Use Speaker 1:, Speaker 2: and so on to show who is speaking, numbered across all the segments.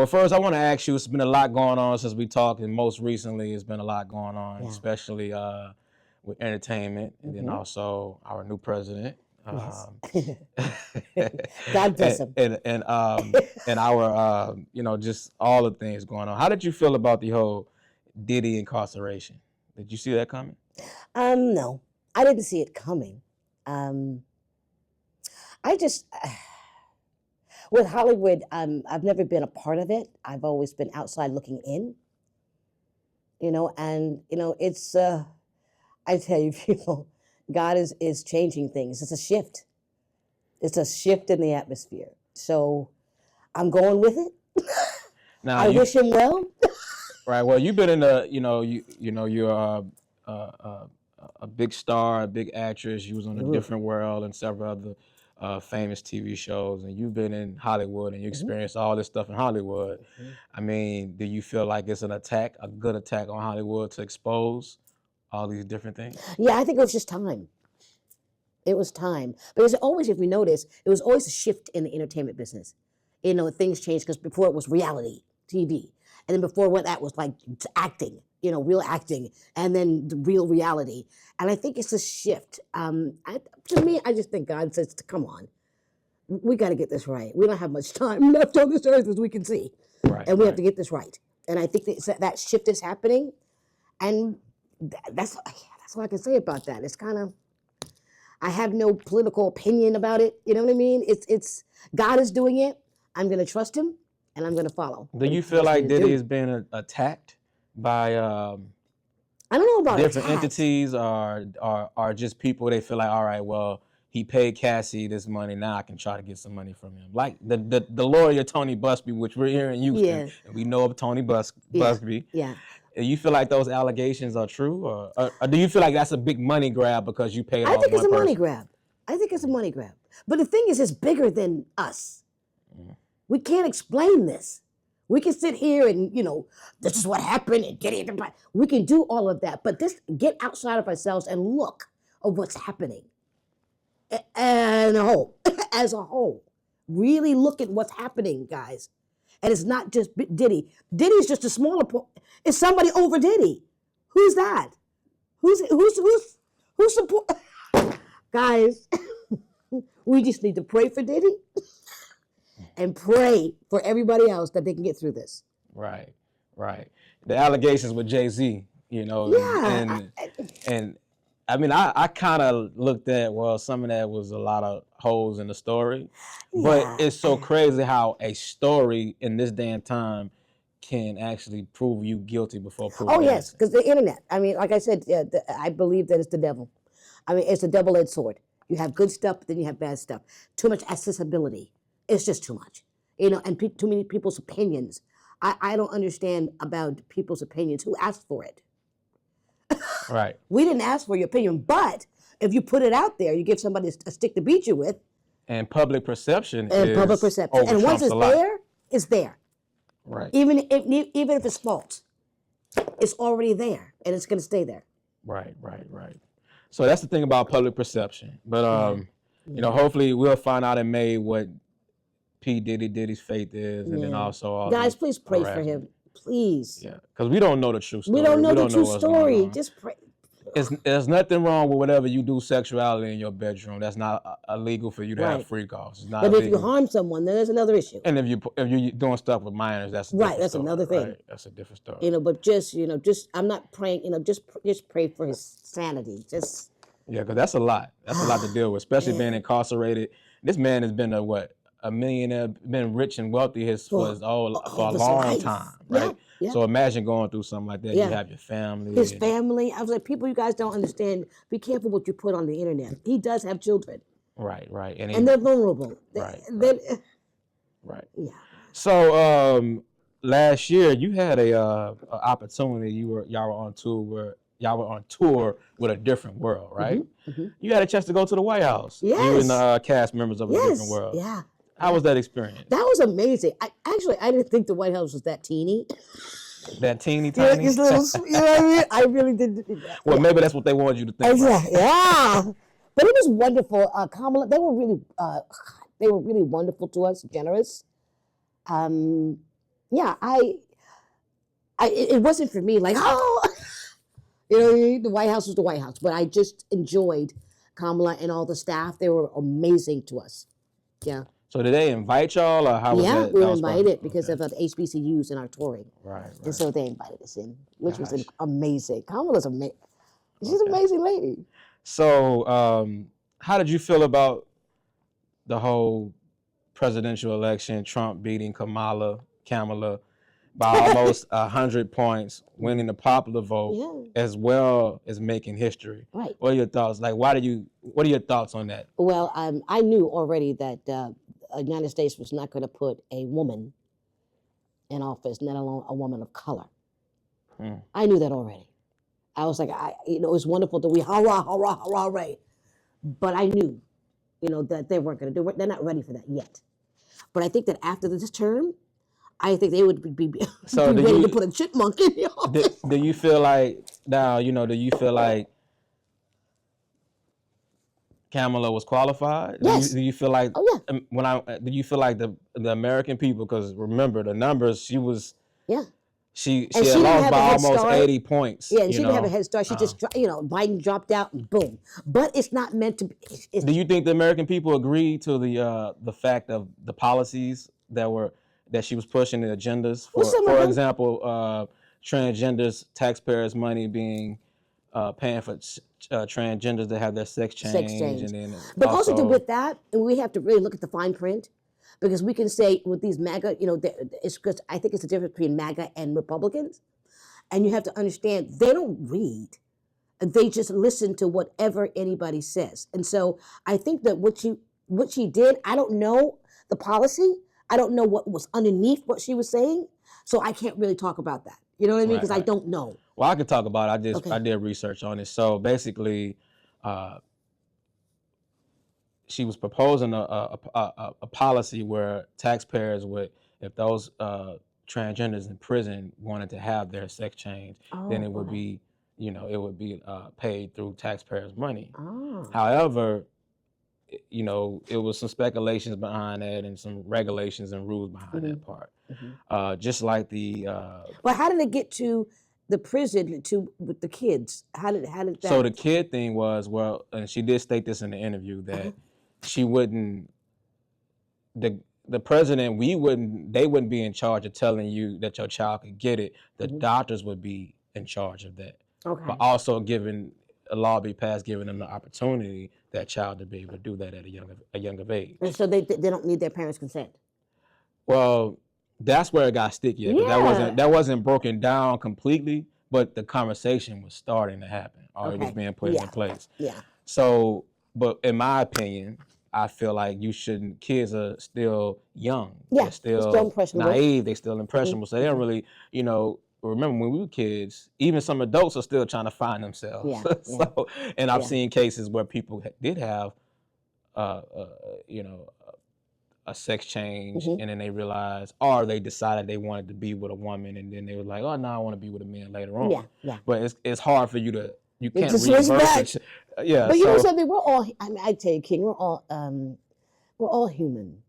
Speaker 1: Well, first, I want to ask you, it's been a lot going on since we talked, and most recently, it's been a lot going on, especially with entertainment, and then also our new president.
Speaker 2: Yes. God bless him.
Speaker 1: And our, just all the things going on. How did you feel about the whole Diddy incarceration? Did you see that coming?
Speaker 2: No, I didn't see it coming. I just, with Hollywood, I've never been a part of it. I've always been outside looking in, it's, I tell you, people, God is changing things. It's a shift. It's a shift in the atmosphere. So I'm going with it. Now, I wish him well.
Speaker 1: Right. Well, you've been in the, you're a big star, a big actress. You was on A Different World and several other famous TV shows, and you've been in Hollywood and you experienced all this stuff in Hollywood. I mean, do you feel like it's a good attack on Hollywood to expose all these different things?
Speaker 2: Yeah, I think it was just time. It was time. But it's always, if you notice, it was always a shift in the entertainment business. Things changed because before it was reality TV. And then before that was like acting, real acting, and then the real reality. And I think it's a shift. To me, I just think God says, come on, we got to get this right. We don't have much time left on this earth as we can see.
Speaker 1: Right,
Speaker 2: and we have to get this right. And I think that shift is happening. And that's what I can say about that. It's kind of, I have no political opinion about it. You know what I mean? It's God is doing it. I'm going to trust him. And I'm going to follow.
Speaker 1: Do you feel like Diddy is being attacked by
Speaker 2: I don't know about
Speaker 1: different entities or just people? They feel like, all right, well, he paid Cassie this money. Now I can try to get some money from him. Like the lawyer Tony Busby, which we're here in Houston, and we know of Tony Busby.
Speaker 2: Yeah.
Speaker 1: You feel like those allegations are true, or do you feel like that's a big money grab because you paid?
Speaker 2: I think it's a money grab. I think it's a money grab. But the thing is, it's bigger than us. We can't explain this. We can sit here and, this is what happened and get it. We can do all of that, but get outside of ourselves and look at what's happening as a whole. Really look at what's happening, guys. And it's not just Diddy. Diddy's just a smaller point. It's somebody over Diddy. Who's that? Who's support? Guys, we just need to pray for Diddy. And pray for everybody else that they can get through this.
Speaker 1: Right. The allegations with Jay-Z, and I mean, I kind of looked at, well, some of that was a lot of holes in the story, but it's so crazy how a story in this day and time can actually prove you guilty before proving innocent.
Speaker 2: Yes, because the internet, I mean, like I said, I believe that it's the devil. I mean, it's a double-edged sword. You have good stuff, but then you have bad stuff. Too much accessibility. It's just too much, and too many people's opinions. I don't understand about people's opinions. Who asked for it?
Speaker 1: Right.
Speaker 2: We didn't ask for your opinion, but if you put it out there, you give somebody a stick to beat you with.
Speaker 1: And public perception
Speaker 2: and once it's there, it's there.
Speaker 1: Right.
Speaker 2: Even if it's false, it's already there, and it's going to stay there.
Speaker 1: Right. So that's the thing about public perception. But hopefully we'll find out in May what Diddy's fate is, and then also all
Speaker 2: guys, please pray for him, please.
Speaker 1: Yeah, because we don't know the true story.
Speaker 2: We don't know the true story. Just pray.
Speaker 1: There's nothing wrong with whatever you do sexuality in your bedroom. That's not illegal for you to have freak offs. It's not.
Speaker 2: But
Speaker 1: illegal.
Speaker 2: If you harm someone, then there's another issue.
Speaker 1: And if you're doing stuff with minors, that's a different story,
Speaker 2: another thing.
Speaker 1: Right? That's a different story.
Speaker 2: But just I'm not praying. Just pray for his sanity. Just.
Speaker 1: Yeah, because that's a lot. That's a lot to deal with, especially being incarcerated. This man has been a millionaire, been rich and wealthy for a long time, right? Yeah. So imagine going through something like that. You have your family.
Speaker 2: His family. I was like, people, you guys don't understand. Be careful what you put on the internet. He does have children.
Speaker 1: Right.
Speaker 2: And they're vulnerable.
Speaker 1: Right.
Speaker 2: Yeah.
Speaker 1: So last year you had a opportunity. Y'all were on tour with A Different World, right? Mm-hmm. You had a chance to go to the White House.
Speaker 2: Yes.
Speaker 1: You and the cast members of A Different World.
Speaker 2: Yeah.
Speaker 1: How was that experience?
Speaker 2: That was amazing. I didn't think the White House was that teeny.
Speaker 1: That teeny tiny?
Speaker 2: You know what I mean? I really didn't.
Speaker 1: Well, maybe that's what they wanted you to think.
Speaker 2: Yeah. But it was wonderful. Kamala, they were really wonderful to us, generous. yeah, it wasn't for me like, oh, the White House was the White House, but I just enjoyed Kamala and all the staff. They were amazing to us. Yeah.
Speaker 1: So did they invite y'all, or how was
Speaker 2: Yeah,
Speaker 1: that?
Speaker 2: we
Speaker 1: That
Speaker 2: were
Speaker 1: was
Speaker 2: invited because
Speaker 1: okay.
Speaker 2: of the HBCUs in our touring.
Speaker 1: Right,
Speaker 2: And
Speaker 1: right.
Speaker 2: so they invited us in, which was
Speaker 1: Gosh.
Speaker 2: amazing. Kamala's amazing. She's an
Speaker 1: Okay.
Speaker 2: amazing lady.
Speaker 1: So, how did you feel about the whole presidential election? Trump beating Kamala, by almost 100 points, winning the popular vote,
Speaker 2: Yeah,
Speaker 1: as well as making history.
Speaker 2: right.
Speaker 1: What are your thoughts? Like, why do you? What are your thoughts on that?
Speaker 2: Well, I knew already that the United States was not going to put a woman in office, let alone a woman of color.
Speaker 1: Hmm.
Speaker 2: I knew that already. I was like, it was wonderful that we hurrah, hurrah, hurrah, hooray. But I knew, that they weren't going to do it. They're not ready for that yet. But I think that after this term, I think they would be
Speaker 1: So,
Speaker 2: ready to put a chipmunk in the office.
Speaker 1: do you feel like now? Do you feel like Kamala was qualified?
Speaker 2: Yes.
Speaker 1: Do you feel like
Speaker 2: Oh, yeah.
Speaker 1: do you feel like the American people? Because remember the numbers.
Speaker 2: Yeah.
Speaker 1: She
Speaker 2: And
Speaker 1: had
Speaker 2: she didn't
Speaker 1: lost
Speaker 2: have
Speaker 1: by
Speaker 2: a head
Speaker 1: almost
Speaker 2: start.
Speaker 1: 80 points.
Speaker 2: Yeah, and she didn't have a head start. She just, Biden dropped out and boom. But it's not meant to be.
Speaker 1: Do you think the American people agreed to the fact of the policies that she was pushing, the agendas
Speaker 2: Well, some of them.
Speaker 1: example, transgenders, taxpayers' money being paying for transgenders to have their sex change, and then
Speaker 2: But also with that, we have to really look at the fine print. Because we can say with these MAGA, it's because I think it's the difference between MAGA and Republicans. And you have to understand they don't read. They just listen to whatever anybody says. And so I think that what she did, I don't know the policy. I don't know what was underneath what she was saying. So I can't really talk about that. You know what I mean? Because I don't know.
Speaker 1: Well, I could talk about it.
Speaker 2: Okay.
Speaker 1: I did research on it. So basically, she was proposing a policy where taxpayers would, if those transgenders in prison wanted to have their sex change, then it would be, it would be paid through taxpayers' money.
Speaker 2: Oh.
Speaker 1: However, it was some speculations behind that and some regulations and rules behind that part. Just like the.
Speaker 2: But how did it get to the prison with the kids? How did that?
Speaker 1: So the kid thing was, well, and she did state this in the interview that she wouldn't. The president, they wouldn't be in charge of telling you that your child could get it. The doctors would be in charge of that.
Speaker 2: Okay.
Speaker 1: But also a law be passed giving them the opportunity that child to be able to do that at a younger age.
Speaker 2: And so they don't need their parents' consent.
Speaker 1: Well, that's where it got sticky.
Speaker 2: Yeah.
Speaker 1: That wasn't broken down completely, but the conversation was starting to happen, or it was being put into place.
Speaker 2: Yeah.
Speaker 1: So, but in my opinion, I feel like kids are still young.
Speaker 2: Yeah,
Speaker 1: They're still
Speaker 2: impressionable.
Speaker 1: naive. They're still impressionable. So they don't really, remember when we were kids, even some adults are still trying to find themselves.
Speaker 2: Yeah,
Speaker 1: So, and I've seen cases where people did have, a sex change, and then they realized, or they decided they wanted to be with a woman, and then they were like, oh, no, I want to be with a man later on.
Speaker 2: Yeah.
Speaker 1: But it's hard for you can't
Speaker 2: to switch back.
Speaker 1: reverse it. Yeah.
Speaker 2: But you know something, we're all. I tell you, King, we're all human,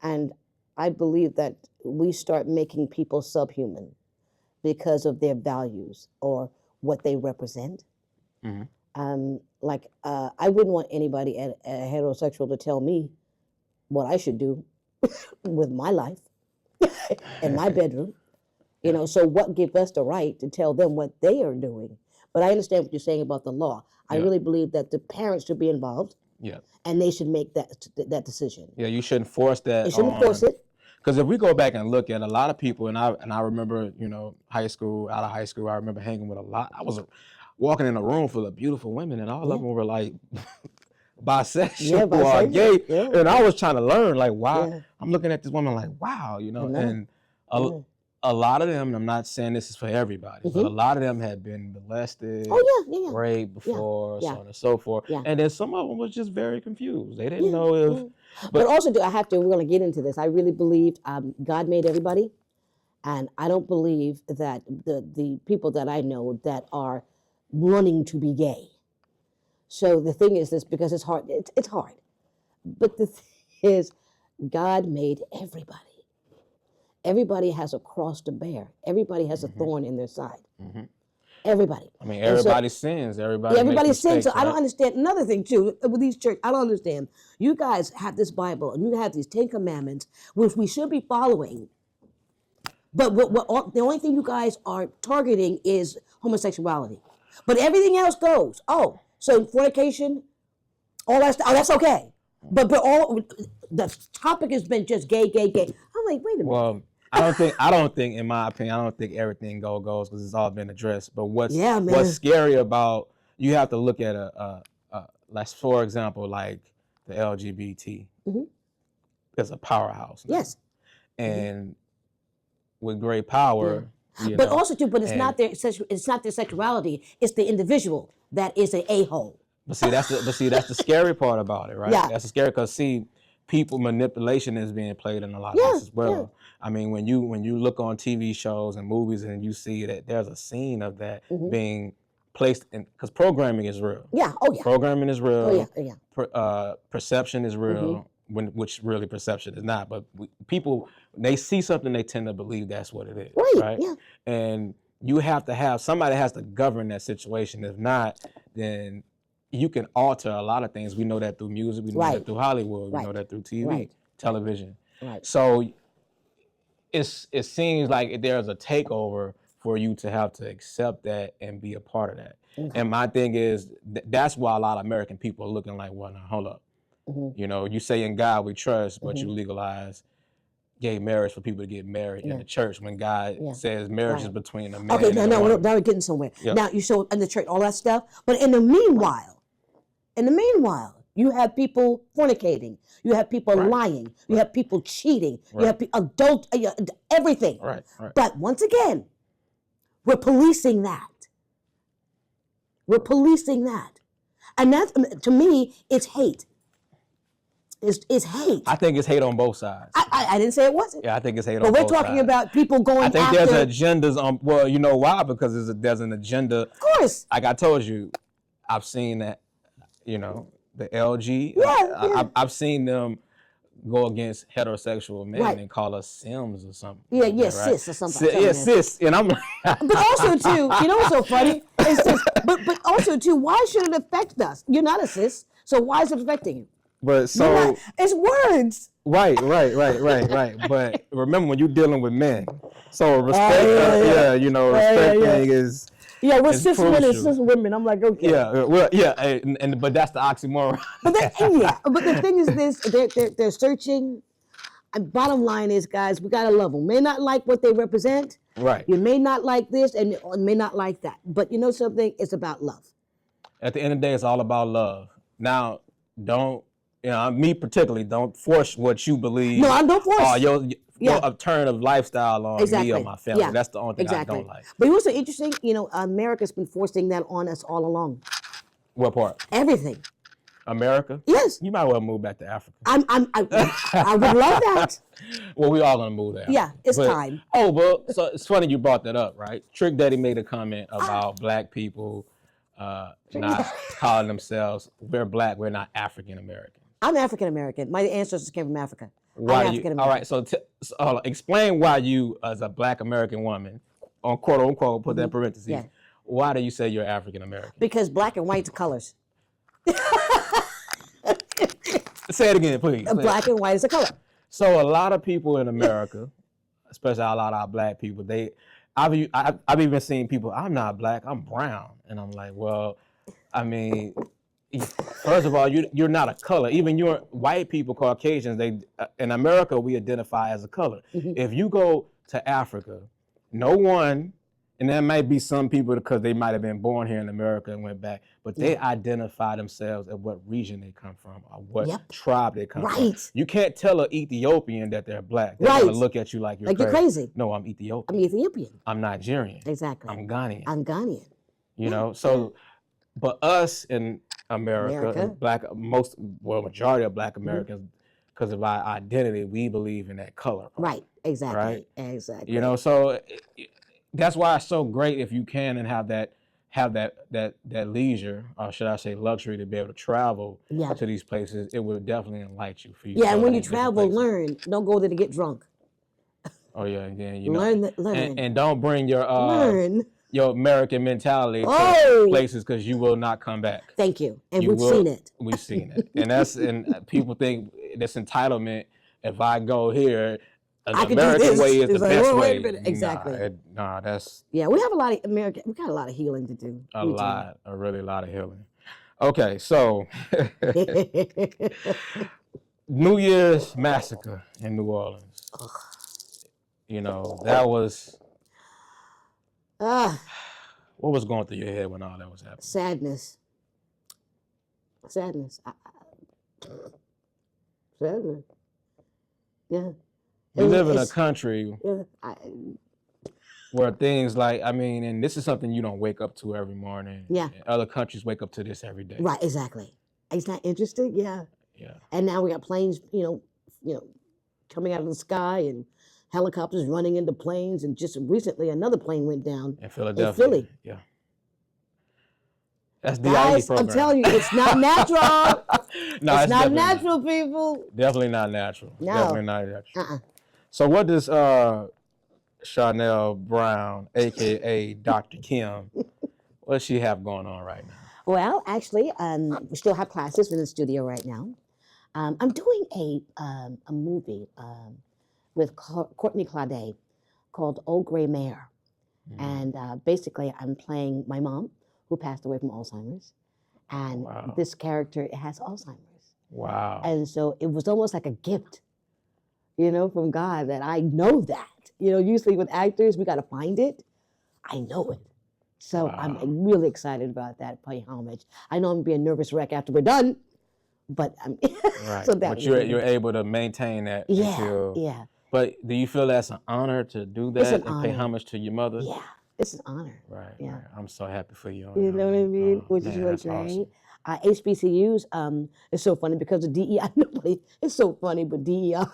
Speaker 2: and I believe that we start making people subhuman because of their values or what they represent. I wouldn't want anybody heterosexual to tell me what I should do with my life in my bedroom. So what gives us the right to tell them what they are doing? But I understand what you're saying about the law. I really believe that the parents should be involved. Yeah. And they should make that decision.
Speaker 1: Yeah, you shouldn't force that.
Speaker 2: You shouldn't force it.
Speaker 1: Because if we go back and look at a lot of people, and I remember, out of high school, I remember hanging with a lot. I was walking in a room full of beautiful women, and all of them were like bisexual or gay. Yeah. And I was trying to learn, like, why I'm looking at this woman like, wow, and a lot of them, I'm not saying this is for everybody, but a lot of them had been molested, raped before, so on and so forth. Yeah. And then some of them was just very confused. They didn't know if.
Speaker 2: But also, we're going to get into this. I really believe God made everybody. And I don't believe that the people that I know that are running to be gay. So the thing is this, because it's hard. It's hard. But the thing is, God made everybody. everybody has a cross to bear. Everybody has a thorn in their side.
Speaker 1: Mhm.
Speaker 2: Everybody.
Speaker 1: I mean,
Speaker 2: And so-
Speaker 1: everybody sins. Everybody
Speaker 2: everybody
Speaker 1: makes
Speaker 2: sins.
Speaker 1: mistakes,
Speaker 2: So I don't
Speaker 1: right?
Speaker 2: understand. Another thing too with these church, I don't understand. You guys have this Bible and you have these 10 Commandments, which we should be following. But the only thing you guys are targeting is homosexuality. But everything else goes. Oh, so fornication, all that stuff. Oh, that's okay. But all the topic has been just gay, gay, gay. I'm like, wait a minute.
Speaker 1: Well, I don't think, in my opinion, I don't think everything goes because it's all been addressed. But what's scary about, you have to look at like, for example, like the LGBT is a powerhouse now.
Speaker 2: Yes.
Speaker 1: And with great power, you
Speaker 2: But
Speaker 1: know,
Speaker 2: also too, but it's not their sexuality. It's the individual that is an a-hole.
Speaker 1: But see, that's the scary part about it, right?
Speaker 2: Yeah.
Speaker 1: That's the scary, because see, people manipulation is being played in a lot of this as well.
Speaker 2: Yeah.
Speaker 1: I mean, when you look on TV shows and movies and you see that there's a scene of that being placed in, because programming is real.
Speaker 2: Yeah. Oh yeah.
Speaker 1: Programming is real.
Speaker 2: Oh yeah.
Speaker 1: Perception is real. Which really perception is not. But people, they see something, they tend to believe that's what it is. Right.
Speaker 2: Yeah.
Speaker 1: And you have to have somebody has to govern that situation. If not, then you can alter a lot of things. We know that through music. We know that through Hollywood. We know that through TV, television.
Speaker 2: Right.
Speaker 1: So it seems like there's a takeover for you to have to accept that and be a part of that. And my thing is, that's why a lot of American people are looking like, well, now, hold up. You know, you say in God we trust, but you legalize gay marriage for people to get married in the church when God says marriage is between a man and a woman.
Speaker 2: Now we're getting somewhere. Now you show in the church all that stuff, but in the meanwhile, you have people fornicating, you have people lying, you have people cheating, you have everything.
Speaker 1: Right.
Speaker 2: But once again, we're policing that. And that, to me, it's hate. It's hate.
Speaker 1: I think it's hate on both sides.
Speaker 2: I didn't say it wasn't.
Speaker 1: Yeah, I think it's hate on
Speaker 2: both sides. But we're talking about people going after.
Speaker 1: I think there's agendas on, well, you know why? Because there's an agenda.
Speaker 2: Of course.
Speaker 1: Like I told you, I've seen that, you know, the LG. I've seen them go against heterosexual men and call us Sims or something.
Speaker 2: Sis or something.
Speaker 1: Sis. And I'm like.
Speaker 2: But also, too, you know what's so funny? But also, too, why should it affect us? You're not a sis, so why is it affecting you?
Speaker 1: But so
Speaker 2: it's words.
Speaker 1: Right. But remember, when you're dealing with men, so respect. Respect thing is.
Speaker 2: Yeah, we're cis men and cis women. I'm like, okay.
Speaker 1: Yeah, well, yeah, but that's the oxymoron.
Speaker 2: But but the thing is this: they're searching. And bottom line is, guys, we gotta love them. May not like what they represent.
Speaker 1: Right.
Speaker 2: You may not like this, and may not like that. But you know something? It's about love.
Speaker 1: At the end of the day, it's all about love. Now, don't. Me particularly, don't force what you believe.
Speaker 2: No, I don't force.
Speaker 1: Your alternative lifestyle on me or my family.
Speaker 2: Yeah.
Speaker 1: That's the only thing I don't like.
Speaker 2: But what's so interesting, America's been forcing that on us all along.
Speaker 1: What part?
Speaker 2: Everything.
Speaker 1: America?
Speaker 2: Yes.
Speaker 1: You might well move back to Africa.
Speaker 2: I would love that.
Speaker 1: Well, we all gonna move there.
Speaker 2: Yeah, it's time.
Speaker 1: Oh, but so it's funny you brought that up, right? Trick Daddy made a comment about black people not calling themselves, we're black, we're not African American.
Speaker 2: I'm African American. My ancestors came from Africa.
Speaker 1: Why I'm African American. All right, so explain why you, as a black American woman, on quote unquote, put that in parentheses, why do you say you're African American?
Speaker 2: Because black and white are colors.
Speaker 1: Say it again, please.
Speaker 2: Black and white is a color.
Speaker 1: So a lot of people in America, especially a lot of our black people, I've even seen people, I'm not black, I'm brown. And I'm like, well, I mean, first of all, you're not a color. Even your white people, Caucasians, in America, we identify as a color. If you go to Africa, no one, and there might be some people because they might have been born here in America and went back, but they identify themselves at what region they come from or what tribe they come from. You can't tell an Ethiopian that they're black. They're going to look at you like you're crazy. No, I'm Ethiopian.
Speaker 2: I'm Ethiopian.
Speaker 1: I'm Nigerian.
Speaker 2: Exactly.
Speaker 1: I'm Ghanaian.
Speaker 2: You
Speaker 1: know, so, but us in America. And majority of black Americans, because of our identity, we believe in that color.
Speaker 2: Right, exactly.
Speaker 1: Right?
Speaker 2: Exactly.
Speaker 1: You know, so that's why it's so great if you can and have that leisure, or should I say luxury, to be able to travel to these places. It would definitely enlighten you for you.
Speaker 2: Yeah, and when you travel, learn. Don't go there to get drunk.
Speaker 1: Oh yeah, again,
Speaker 2: Learn.
Speaker 1: and don't bring
Speaker 2: Learn.
Speaker 1: your American mentality to
Speaker 2: Oh,
Speaker 1: places because you will not come back.
Speaker 2: thank you. And
Speaker 1: You
Speaker 2: we've
Speaker 1: will.
Speaker 2: seen it.
Speaker 1: We've seen it, and people think this entitlement. If I go here, an
Speaker 2: I can do
Speaker 1: American
Speaker 2: this.
Speaker 1: way is the
Speaker 2: It's like,
Speaker 1: best
Speaker 2: oh,
Speaker 1: way.
Speaker 2: wait a minute. Exactly.
Speaker 1: Nah, that's
Speaker 2: Yeah, we have a lot of American. We got a lot of healing to do.
Speaker 1: a really lot of healing. Okay, so New Year's massacre in New Orleans. That was
Speaker 2: Ah,
Speaker 1: what was going through your head when all that was happening.
Speaker 2: sadness. Sadness. Sadness. Yeah.
Speaker 1: We live in a country
Speaker 2: Yeah,
Speaker 1: where things and this is something you don't wake up to every morning.
Speaker 2: Yeah.
Speaker 1: Other countries wake up to this every day.
Speaker 2: right. Exactly. It's not interesting. Yeah.
Speaker 1: Yeah.
Speaker 2: And now we got planes. Coming out of the sky and helicopters running into planes. And just recently, another plane went down
Speaker 1: In Philadelphia.
Speaker 2: in Philly.
Speaker 1: Yeah. That's
Speaker 2: Guys,
Speaker 1: DIDDY program.
Speaker 2: I'm telling you, it's not natural.
Speaker 1: No,
Speaker 2: it's not natural, people.
Speaker 1: Definitely not natural.
Speaker 2: No.
Speaker 1: Definitely not natural.
Speaker 2: Uh-uh.
Speaker 1: So what does CHARNEL Brown, aka Dr. Kim, what does she have going on right now?
Speaker 2: Well, actually, we still have classes in the studio right now. I'm doing a movie with Courtney Claudet called Old Gray Mare. And basically, I'm playing my mom, who passed away from Alzheimer's. And this character has Alzheimer's.
Speaker 1: Wow.
Speaker 2: And so it was almost like a gift, from God that I know that. Usually with actors, we got to find it. I know it. So I'm really excited about that, pay homage. I know I'm going to be a nervous wreck after we're done, but I'm
Speaker 1: right.
Speaker 2: So
Speaker 1: but you're able to maintain that until...
Speaker 2: Yeah.
Speaker 1: But do you feel that's an honor to do that and pay homage to your mother?
Speaker 2: Yeah, it's an honor.
Speaker 1: Right,
Speaker 2: yeah.
Speaker 1: Right. I'm so happy for you.
Speaker 2: You know what I mean? Which is really great. Awesome. HBCUs, it's so funny because of DEI. It's so funny, but DEI,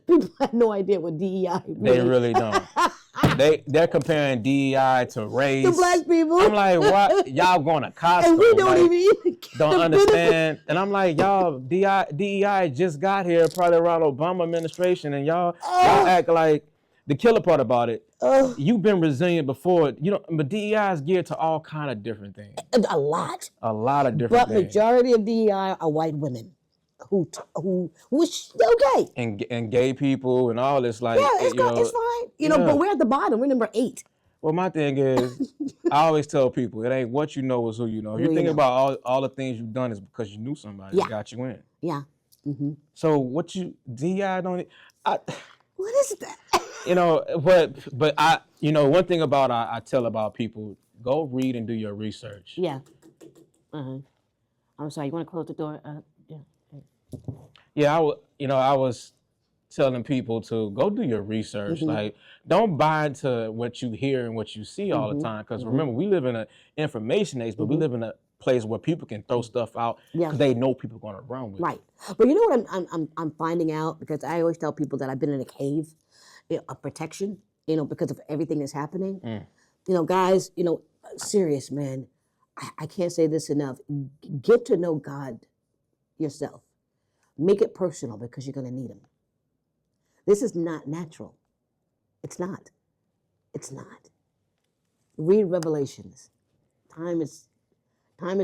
Speaker 2: people have no idea what DEI means.
Speaker 1: They really don't. They're comparing DEI to race.
Speaker 2: To black people.
Speaker 1: I'm like, what? Y'all going to Costco?
Speaker 2: And we don't even
Speaker 1: don't understand. And I'm like, y'all, DEI just got here probably around Obama administration, and y'all act like the killer part about it. You've been resilient before, but DEI is geared to all kind of different things.
Speaker 2: A lot
Speaker 1: of different things. But
Speaker 2: majority of DEI are white women. Which okay.
Speaker 1: And gay people and all this, like,
Speaker 2: it's fine. But we're at the bottom. We're number 8.
Speaker 1: Well, my thing is, I always tell people, it ain't what you know, it's who you know. If you think about all the things you've done is because you knew somebody that got you in.
Speaker 2: Yeah. Mm-hmm.
Speaker 1: So DEI don't.
Speaker 2: What is that?
Speaker 1: But I, one thing about I tell about people, go read and do your research.
Speaker 2: Yeah. I'm sorry. You want to close the door?
Speaker 1: Yeah, I was telling people to go do your research. Like, don't buy into what you hear and what you see all the time. Because remember, we live in an information age, but we live in a place where people can throw stuff out because they know people are going to run with it.
Speaker 2: Right. But you know what I'm finding out, because I always tell people that I've been in a cave of protection, because of everything that's happening. Guys, serious, man. I can't say this enough. Get to know God yourself. Make it personal because you're going to need him. This is not natural. It's not. It's not. Read Revelations. Time is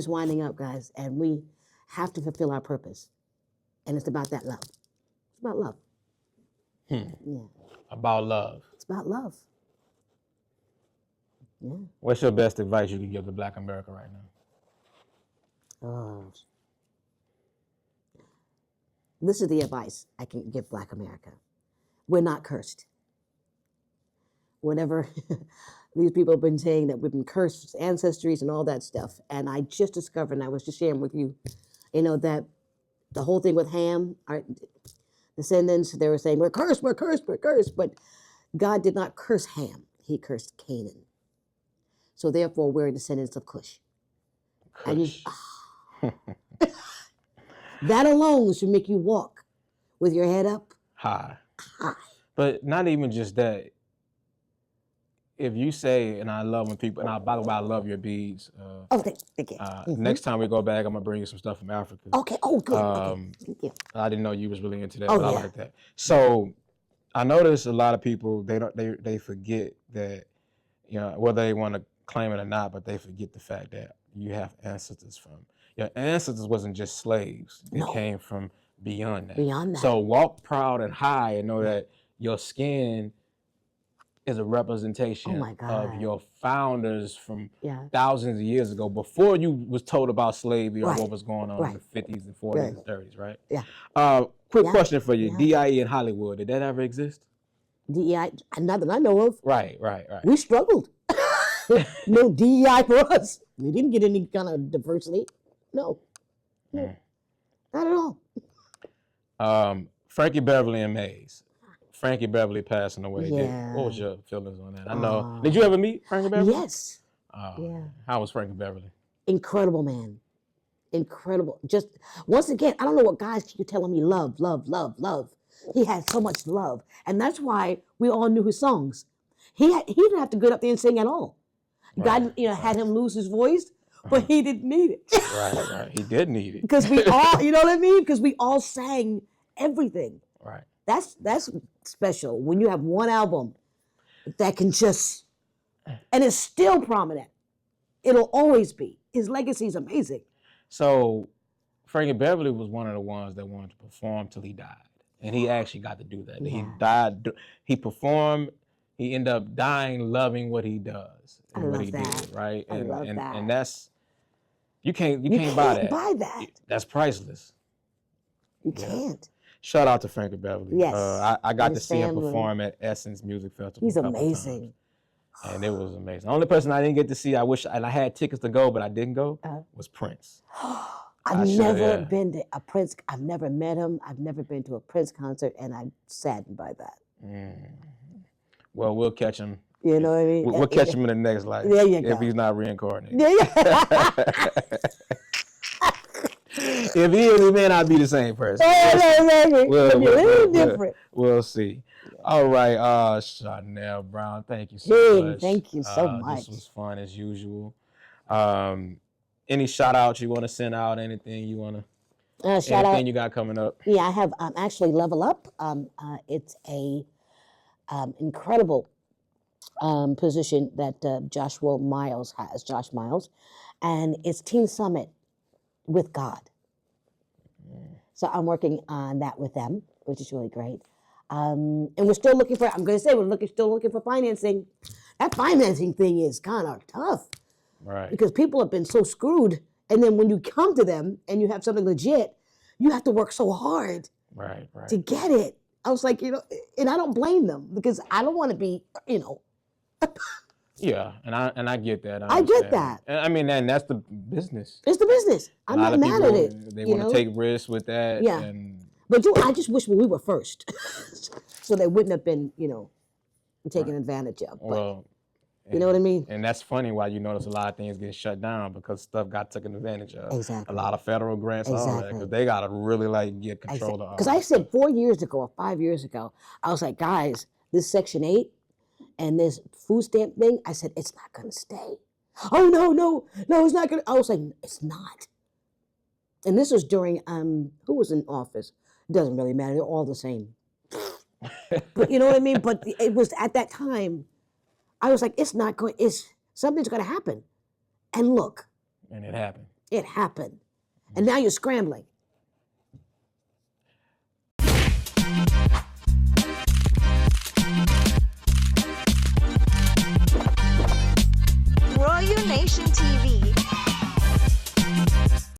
Speaker 2: winding up, guys, and we have to fulfill our purpose. And it's about that love. It's about love. Yeah.
Speaker 1: About love.
Speaker 2: It's about love. Yeah.
Speaker 1: What's your best advice you can give to Black America right now?
Speaker 2: Oh. This is the advice I can give Black America. We're not cursed. Whatever these people have been saying, that we've been cursed, ancestries and all that stuff. And I just discovered, and I was just sharing with you, that the whole thing with Ham, our descendants, they were saying, we're cursed, we're cursed, we're cursed. But God did not curse Ham. He cursed Canaan. So therefore, we're descendants of Cush. That alone should make you walk with your head up
Speaker 1: high. But not even just that. If you say, and I love when people, and by the way, I love your beads.
Speaker 2: Thank you.
Speaker 1: Next time we go back, I'm going to bring you some stuff from Africa.
Speaker 2: Okay, good. Okay. Thank you.
Speaker 1: I didn't know you was really into that, but I like that. So I notice a lot of people they forget that, you know, whether they want to claim it or not, but they forget the fact that you have ancestors from your ancestors wasn't just slaves. They
Speaker 2: No.
Speaker 1: came from beyond that.
Speaker 2: Beyond that.
Speaker 1: So walk proud and high and know that your skin is a representation
Speaker 2: my
Speaker 1: of
Speaker 2: God.
Speaker 1: your founders from
Speaker 2: Yeah.
Speaker 1: thousands of years ago, before you was told about slavery or
Speaker 2: Right.
Speaker 1: what was going on in the 50s and 40s and 30s, right?
Speaker 2: Yeah.
Speaker 1: Quick
Speaker 2: Yeah.
Speaker 1: question for you.
Speaker 2: Yeah.
Speaker 1: DIE in Hollywood, did that ever exist?
Speaker 2: DEI, not that I know of.
Speaker 1: Right.
Speaker 2: We struggled. No DEI for us. We didn't get any kind of diversity. No. Not at all.
Speaker 1: Frankie Beverly and Maze. Frankie Beverly passing away.
Speaker 2: Yeah.
Speaker 1: What was your feelings on that? I know. Did you ever meet Frankie Beverly?
Speaker 2: Yes. Yeah.
Speaker 1: How was Frankie Beverly?
Speaker 2: Incredible man. Incredible. Just once again, I don't know what guys keep telling me love. He had so much love. And that's why we all knew his songs. He didn't have to get up there and sing at all. God, had him lose his voice, but he didn't need it.
Speaker 1: Right. He did need it.
Speaker 2: Because we all, you know what I mean? Because we all sang everything.
Speaker 1: Right.
Speaker 2: That's special when you have one album that can just, and it's still prominent. It'll always be. His legacy is amazing.
Speaker 1: So Frankie Beverly was one of the ones that wanted to perform till he died. And he actually got to do that.
Speaker 2: Yeah.
Speaker 1: He died, he performed, he ended up dying loving what he does and what he did, right?
Speaker 2: I love that.
Speaker 1: And that's, you can't
Speaker 2: buy
Speaker 1: buy that.
Speaker 2: that.
Speaker 1: That's priceless.
Speaker 2: You can't.
Speaker 1: Shout out to Frankie Beverly.
Speaker 2: Yes.
Speaker 1: I got
Speaker 2: And
Speaker 1: to
Speaker 2: his
Speaker 1: see him
Speaker 2: family.
Speaker 1: perform at Essence Music Festival.
Speaker 2: He's
Speaker 1: a couple
Speaker 2: amazing.
Speaker 1: times, and it was amazing. The only person I didn't get to see, and I had tickets to go, but I didn't go, was Prince.
Speaker 2: I've never been to a Prince. I've never met him. I've never been to a Prince concert, and I'm saddened by that.
Speaker 1: Well, we'll catch him.
Speaker 2: You know what I mean?
Speaker 1: We'll catch him in the next life.
Speaker 2: There you
Speaker 1: if
Speaker 2: go.
Speaker 1: he's not reincarnated.
Speaker 2: Yeah.
Speaker 1: If he is, he may not be the same person. We'll see. All right, Charnel Brown, thank you so much.
Speaker 2: Thank you so much.
Speaker 1: This was fun as usual. Any shout outs you want to send out? Anything you want to?
Speaker 2: Shout
Speaker 1: anything
Speaker 2: out.
Speaker 1: you got coming up?
Speaker 2: Yeah, I have actually Level Up. It's a incredible position that Josh Miles, and it's Teen Summit with God. So I'm working on that with them, which is really great. And we're still looking for, still looking for financing. That financing thing is kind of tough.
Speaker 1: Right.
Speaker 2: Because people have been so screwed. And then when you come to them and you have something legit, you have to work so hard to get it. I was like, and I don't blame them because I don't want to be,
Speaker 1: Yeah, and I get that.
Speaker 2: I get that.
Speaker 1: And I mean, and that's the business.
Speaker 2: It's the business. I'm not mad at it.
Speaker 1: They want to take risks with that.
Speaker 2: Yeah. But I just wish we were first. So they wouldn't have been, taken advantage of. But,
Speaker 1: Well,
Speaker 2: you know what I mean?
Speaker 1: And that's funny why you notice a lot of things getting shut down because stuff got taken advantage of.
Speaker 2: Exactly.
Speaker 1: A lot of federal grants, all that, because they got to really get control of.
Speaker 2: Because I said 4 years ago or 5 years ago, I was like, guys, this Section 8 and this food stamp thing, I said, it's not going to stay. Oh, no, it's not going to. I was like, it's not. And this was during, who was in office? It doesn't really matter. They're all the same. But you know what I mean? But it was at that time, I was like, something's going to happen. And look.
Speaker 1: And it happened.
Speaker 2: It happened. And now you're scrambling.
Speaker 3: Royal Nation TV.